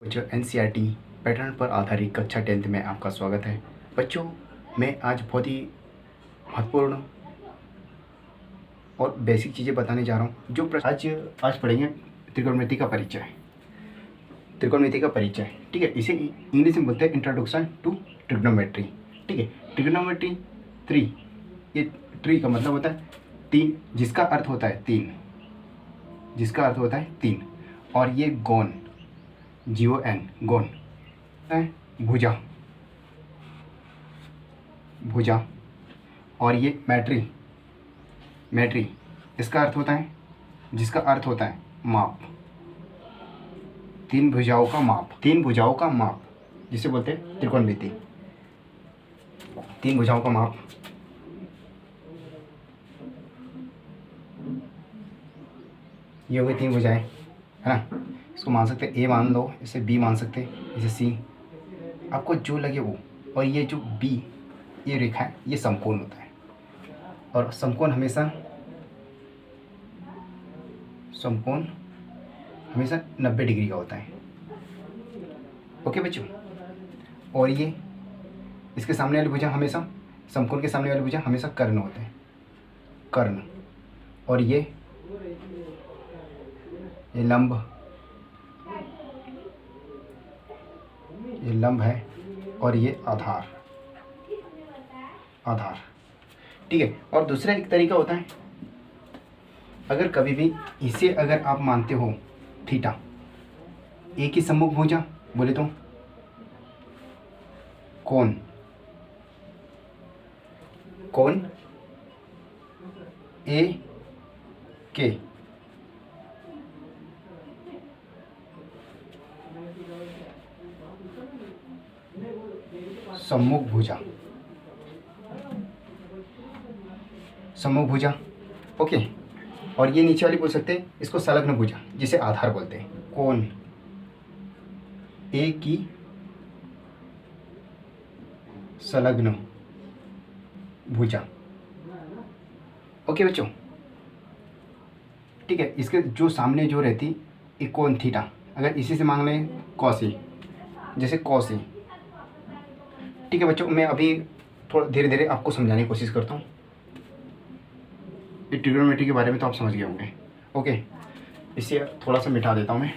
बच्चों NCERT pattern पर आधारित कक्षा 10th में आपका स्वागत है। बच्चों मैं आज बहुत ही महत्वपूर्ण और बेसिक चीज़ें बताने जा रहा हूँ। जो आज पढ़ेंगे त्रिकोणमिति का परिचय। त्रिकोणमिति का परिचय, ठीक है। इसे इंग्लिश में बोलते हैं इंट्रोडक्शन टू ट्रिग्नोमेट्री, ठीक है। ट्रिग्नोमेट्री ट्री, ये ट्री का मतलब होता है तीन, जिसका अर्थ होता है तीन, जिसका अर्थ होता है तीन। और ये गौन, GON, गौन है भुजा, भुजा। और ये मैट्री, मैट्री इसका अर्थ होता है, जिसका अर्थ होता है माप, तीन भुजाओं का माप, तीन भुजाओं का माप जिसे बोलते हैं त्रिकोणमिति, तीन भुजाओं का माप। ये हो गई तीन भुजाएं, है ना। इसको मान सकते हैं A मान लो, इसे B मान सकते हैं, इसे C, आपको जो लगे वो। और ये जो B, ये रेखा है, ये समकोण होता है। और समकोण हमेशा 90 डिग्री का होता है। ओके बच्चों। और ये इसके सामने वाली भुजा हमेशा, समकोण के सामने वाली भुजा हमेशा कर्ण होते हैं, कर्ण। और ये लंब, ये लंब है। और ये आधार, आधार, ठीक है। और दूसरा एक तरीका होता है, अगर कभी भी इसे अगर आप मानते हो थीटा, ए की सम्मुख भुजा बोले तो कोण, कोण ए के सम्मुख भुजा, सम्मुख भुजा, ओके। और ये नीचे वाली बोल सकते हैं इसको संलग्न भुजा, जिसे आधार बोलते हैं। कोण ए की संलग्न भुजा, ओके बच्चों, ठीक है। इसके जो सामने जो रहती एक कोण थीटा, अगर इसी से मांग लें कॉस ए, जैसे कॉस ए, ठीक है बच्चों। मैं अभी थोड़ा धीरे धीरे आपको समझाने की कोशिश करता हूँ। ये ट्रिग्नोमेट्री के बारे में तो आप समझ गए होंगे, ओके। इसे थोड़ा सा मिटा देता हूँ मैं।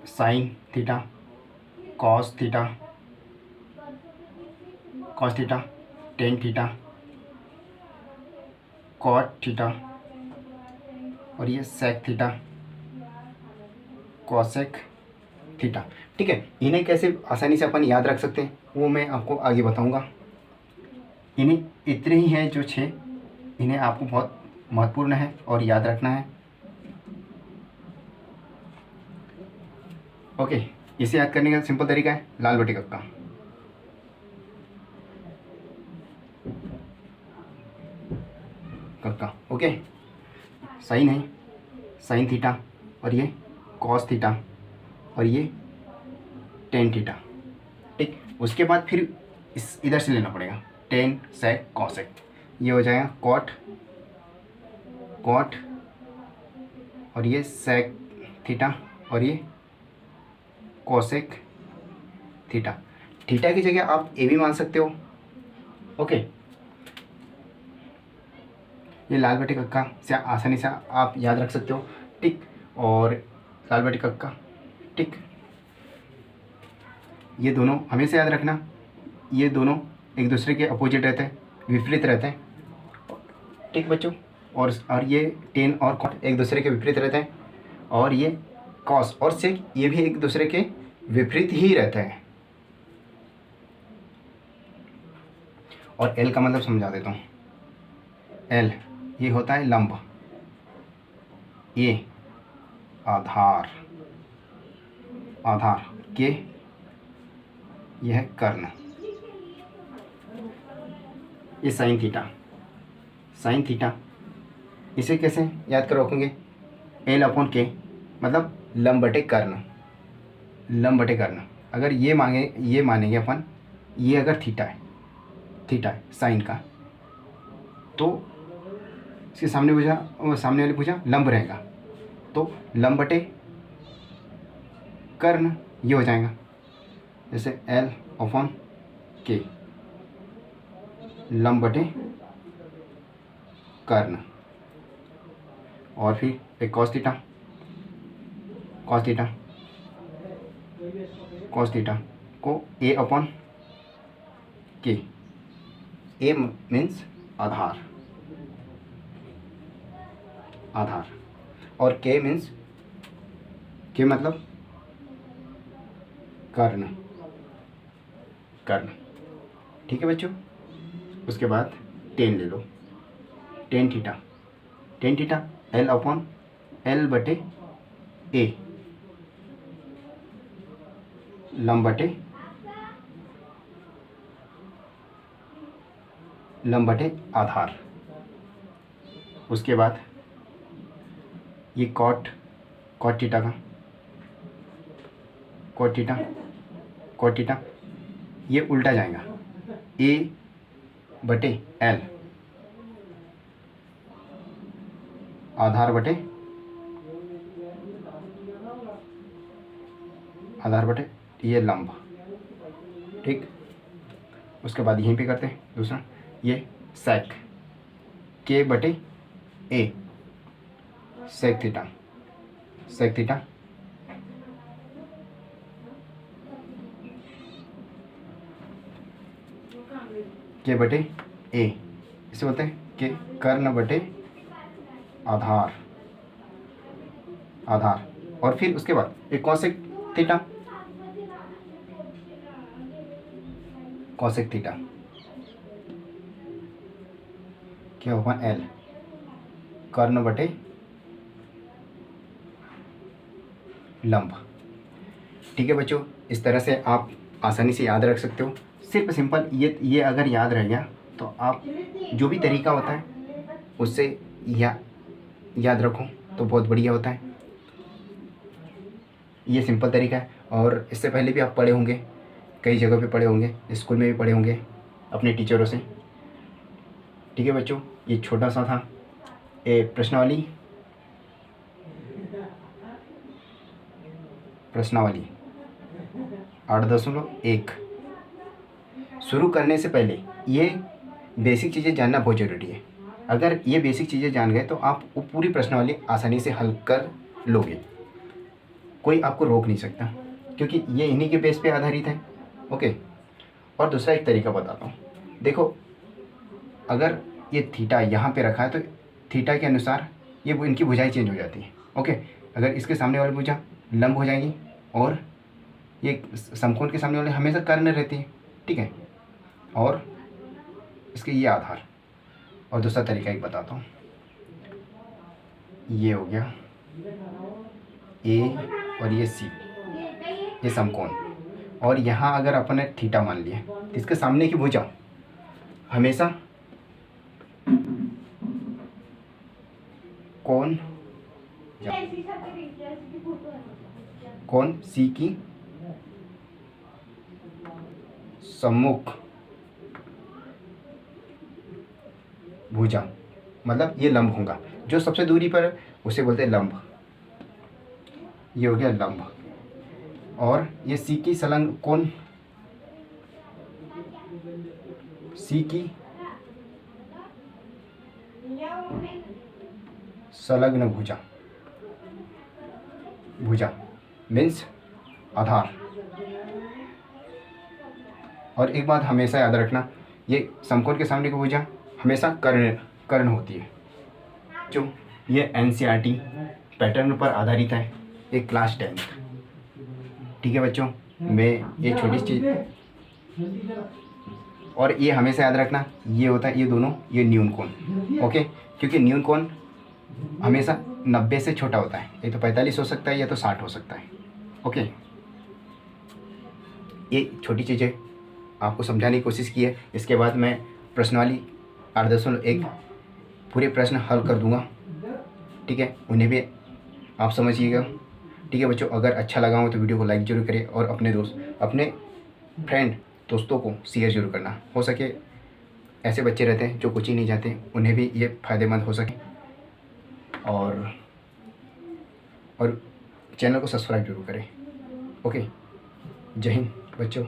Sine theta, cos theta, cos theta, tan theta, cot theta, और ये सेक थीटा, कॉसेक थीटा, ठीक है। इन्हें कैसे आसानी से अपन याद रख सकते हैं वो मैं आपको आगे बताऊंगा। इन्हें इतने ही हैं जो 6, इन्हें आपको बहुत महत्वपूर्ण है और याद रखना है, ओके। इसे याद करने का सिंपल तरीका है लाल बटे कक्का, कक्का, ओके। साइन है, साइन थीटा, और ये कॉस थीटा, और ये टेन थीटा, ठीक। उसके बाद फिर इस इधर से लेना पड़ेगा टेन सेक कॉसेक, ये हो जाएगा कॉट, कॉट, और ये सेक थीटा, और ये कॉसेक थीटा। थीटा की जगह आप ए भी मान सकते हो, ओके। ये लाल बटे कक्का से आसानी से आप याद रख सकते हो, ठीक। और लाल बटे कक्का, ठीक। ये दोनों हमेशा याद रखना, ये दोनों एक दूसरे के अपोजिट रहते हैं, विपरीत रहते हैं, ठीक बच्चों। और ये टेन और कॉट एक दूसरे के विपरीत रहते हैं, और ये कॉस और सेक ये भी एक दूसरे के विपरीत ही रहते हैं। और एल का मतलब समझा देता हूँ। एल ये होता है लंब, ये आधार, आधार के यह है कर्ण, ये साइन थीटा, साइन थीटा। इसे कैसे याद कर रखोगे, एल अपॉन के मतलब लंब बटे कर्ण, लंब बटे कर्ण। अगर ये मानेंगे अपन, ये अगर थीटा है थीटा है साइन का, तो इसके सामने सामने वाली भुजा लंब रहेगा, तो लंब बटे कर्ण ये हो जाएगा, जैसे L अपॉन K, लंब बटे कर्ण। और फिर एक cos theta, cos theta, cos theta को A upon K, A means आधार, आधार, और K मीन्स, K मतलब कर्ण, कर्ण। ठीक है बच्चों। उसके बाद टेन ले लो, tan theta, tan theta L upon L बटे A, लंब बटे आधार। उसके बाद ये कॉट थीटा का, कॉट थीटा, कॉट थीटा ये उल्टा जाएगा, A बटे L, आधार बटे ये लंब। ठीक, उसके बाद यहीं पे करते हैं दूसरा, ये सेक K बटे A, sec theta, sec theta K बटे A, इसे बोलते हैं कि कर्ण बटे आधार, आधार। और फिर उसके बाद एक कॉसेक थीटा, कॉसेक थीटा क्या होगा L, कर्ण बटे लंब। ठीक है बच्चों, इस तरह से आप आसानी से याद रख सकते हो। सिर्फ सिंपल ये अगर याद रह गया तो आप जो भी तरीका होता है उससे याद रखो तो बहुत बढ़िया होता है। ये सिंपल तरीका है, और इससे पहले भी आप पढ़े होंगे, कई जगह पे पढ़े होंगे, स्कूल में भी पढ़े होंगे अपने टीचरों से। ठीक है बच्चों, ये छोटा सा था प्रश्नावली 8.1। शुरू करने से पहले ये बेसिक चीज़ें जानना बहुत ज़रूरी है। अगर ये बेसिक चीज़ें जान गए तो आप वो पूरी प्रश्नावली आसानी से हल कर लोगे, कोई आपको रोक नहीं सकता, क्योंकि ये इन्हीं के बेस पे आधारित है। ओके, और दूसरा एक तरीका बताता हूँ। देखो, अगर ये थीटा यहाँ पे रखा है तो थीटा के अनुसार ये इनकी भुजाएं चेंज हो जाती हैं। ओके, अगर इसके सामने वाली भुजा लंब हो जाएगी और ये समकोण के सामने वाले हमेशा कर्ण रहती है। ठीक है, और इसके ये आधार। और दूसरा तरीका एक बताता हूँ, ये हो गया A और ये C, ये समकोण, और यहाँ अगर अपन ने थीटा मान लिया तो इसके सामने की भुजा हमेशा कोण C की सम्मुख भुजा, मतलब ये लंब होगा, जो सबसे दूरी पर है उसे बोलते हैं लंब। ये हो गया लंब, और ये C की संलग्न कोण, C की संलग्न भुजा, भुजा मीन्स आधार। और एक बात हमेशा याद रखना, ये समकोण के सामने की भुजा हमेशा कर्ण होती है। जो ये NCERT पैटर्न पर आधारित है, एक क्लास 10। ठीक है बच्चों, मैं ये छोटी चीज़, और ये हमेशा याद रखना, ये होता है ये दोनों, ये न्यून कोण। ओके, क्योंकि न्यून कोण हमेशा 90 से छोटा होता है, ये तो 45 हो सकता है या तो 60 हो सकता है। ओके, ये छोटी चीज़ें आपको समझाने की कोशिश की है। इसके बाद मैं प्रश्नावली 8.1 पूरे प्रश्न हल कर दूंगा। ठीक है, उन्हें भी आप समझिएगा। ठीक है बच्चों, अगर अच्छा लगा हो तो वीडियो को लाइक जरूर करें, और अपने फ्रेंड दोस्तों को शेयर जरूर करना, हो सके ऐसे बच्चे रहते हैं जो कोचिंग नहीं जाते, उन्हें भी ये फ़ायदेमंद हो सके। और चैनल को सब्सक्राइब जरूर करें। ओके, जय हिंद बच्चों।